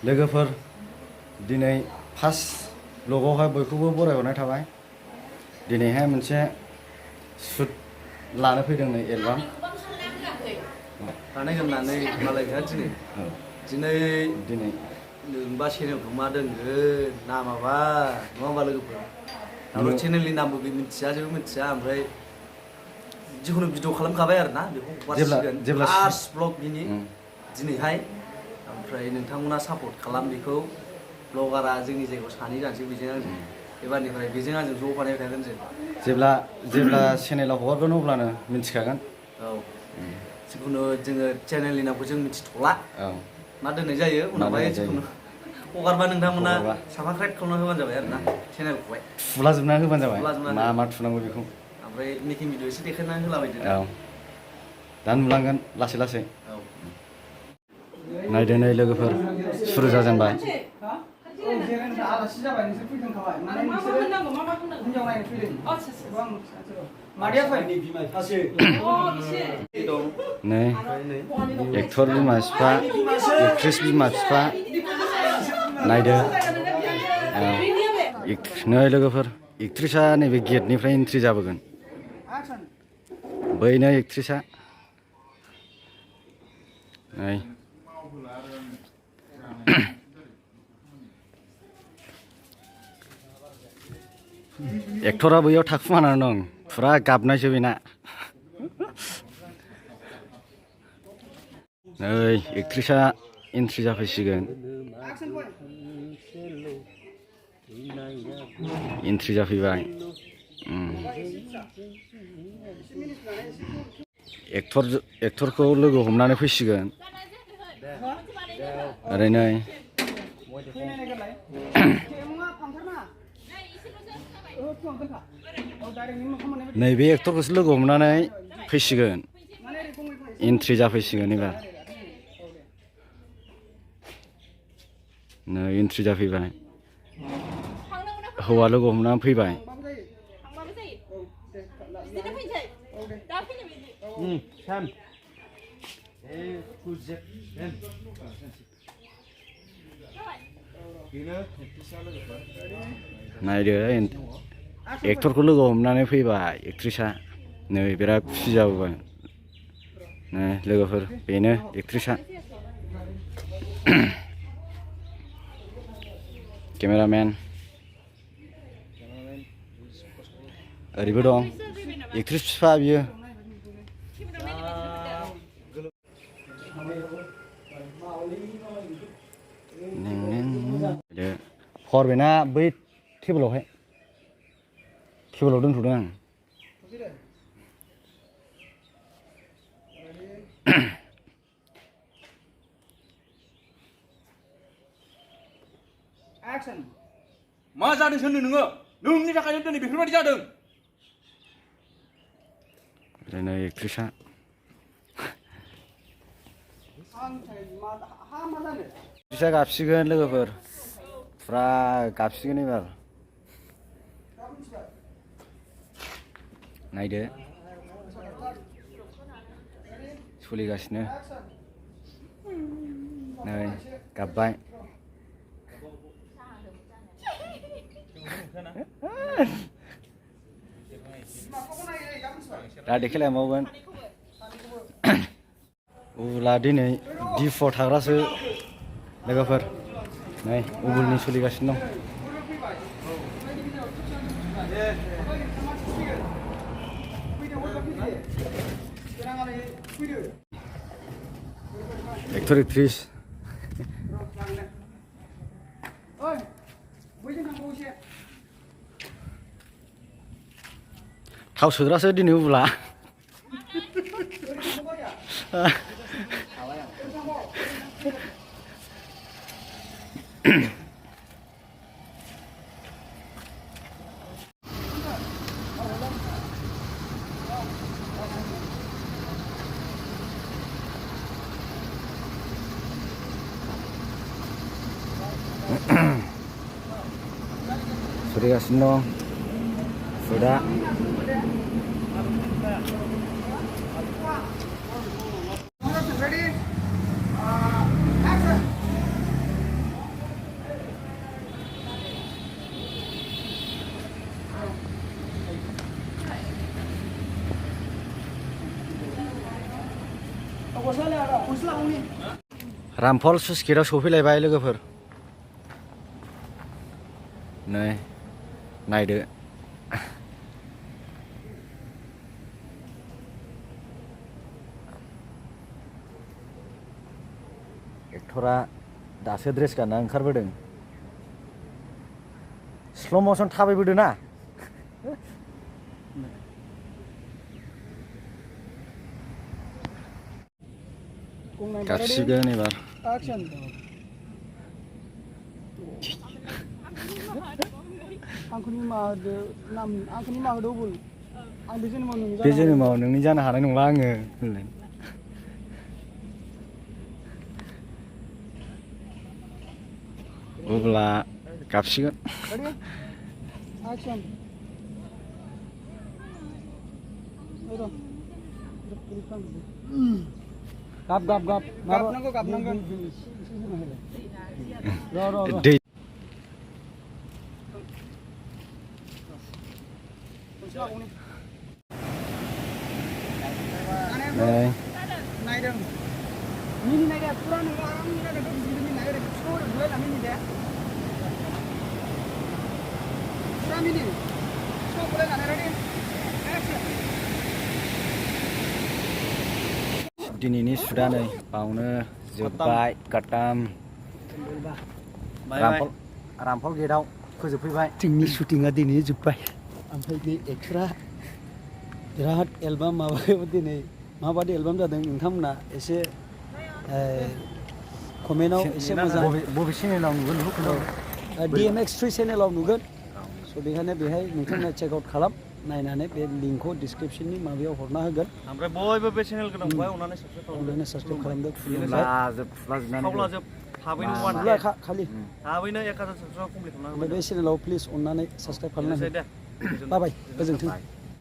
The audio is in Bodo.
लोगोफोर दिनै फार्स्ट ब्लगावहाय बयखौबो बरायहरनाय थाबाय। दिनैहाय मोनसे शुट लानो फैदों नै एलबाम लानाय होननानै मालायहा दिनै नोंबा चेनेलखौ मा दोनगोन नामाबा नङा होमबा लोगोफोर? आंथ' चेनेलनि नामबो मिथिया जेबो मिथिया, ओमफ्राय जिखुनु भिडिअ खालामखाबाय आरो ना, बेखौ हगारसिगोन फार्स्ट ब्लग बिनि दिनैहाय। ओमफ्राय नोंथांमोना सापर्ट खालाम बेखौ। ब्लगारा जोंनि जायगायाव सानै जानोसै बेजों आंजों, एबारनिफ्राय बेजों आंजों ज' बानायबाय थागोन जों। जेब्ला चेनेलाव हगारगोन अब्लानो मिथिखागोन। औ जिखुनु जोङो चेनेलनि नामखौ जों मिथिथ'ला, मा दोननाय जायो उनावहाय जिखुनु हगारबा नोंथांमोना साबसक्राइब खालामना होबानो जाबाय आरो ना चेनेलखौहाय। थुलाजोबना होबानो जाबाय मा थुनांगौ बेखौ। ओमफ्राय मेकिं भिडिअ एसे देखायनानै होलाबायदो। औ दा नुलांगोन लासै लासै। नायदो नै लोगोफोर सुरु जाजेनबाय। नै एक्टर बिमा बिफा, एक्ट्रिस बिमा बिफा नायदो। नै लोगोफोर एक्ट्रिसा नैबे गेटनिफ्राय एन्ट्रि जाबोगोन। बैनो एक्ट्रिसा नै एक्टरा बैयाव थाखुमानानै दं, फुरा गाबनायसो बेना। नै एक्ट्रिसा एन्ट्रि जाफैसिगोन। एन्ट्रि जाफैबाय। एक्टरखौ लोगो हमनानै फैसिगोन। ओरै नै नैबे एक्टरखौसो लोगो हमनानै फैसिगोन, एन्ट्रि जाफैसिगोन एबार। नै एन्ट्रि जाफैबाय, हौवा लोगो हमनानै फैबाय। नायदो एक्टरखौ लोगो हमनानै फैबाय एक्ट्रिसा। नै बिराद खुसि जाबोबाय। नै लोगोफोर बेनो एक्ट्रिसा। केमेरामेन ओरैबो दं, एक्ट्रिस बिफा बियो। हरबायना बै टेबोलावहाय, टेबोलाव दोनथ'दों आं। मा जादों होनदों नोङो? नोंनि थाखायनो दिनै बेफोरबायदि जादों। ओरैनो एक्ट्रिसा एक्ट्रिसा गाबसिगोन लोगोफोर, फुरा गाबसिगोन एबार। नायदो सोलिगासिनो। नै गाबबाय। दा देखायलायबावगोन। उबुला दिनै D4 थाग्रासो लोगोफोर। नै उबुलनि सोलिगासिनो दं। एक्टर एक्ट्रिस थाव सोग्रासो दिनै उबुला। सोलिगासिनो दं सुटआ। रामफल स्लुइस गेटआव सफैलायबाय लोगोफोर नै नायदो एक्टरा दासो ड्रेस गानना ओंखारबोदों स्ल' मसन थाबायबोदों ना गाबसिगोन एबार बे जोनोमाव नोंनि जानो हानाय नंला आङो अब्ला गाबसिगोन दै दिनैनि सुदा नै बावनो जोब्बाय गाटाम रामफल गेटआव फोजोबफैबाय जोंनि शुटिंआ दिनै जोब्बाय ओमफ्राय बे एक्टरा बिराद एलबाम माबायाव दिनै माबादि एलबाम जादों नोंथांमोना एसे कमेन्टआव एसे मोजां बबे चेनेलाव नुगोन बेखौ DMX3 चेनेलाव नुगोन स' बेखायनो बेहाय नोंथांमोना चेक आउट खालाम नायनानै बे लिंकखौ डिसक्रिपसननि माबायाव हरना होगोन ओमफ्राय बयबो बे चेनेलखौ दंबाय अननानै साबसक्राइब खालामदो थाबैनो खालि थाबैनो 1000 साबस्क्राइब कमप्लिट खालामना बे चेनेलाव प्लिज अननानै साबस्क्राइब खालामनानै बाय बाय गोजोन्थों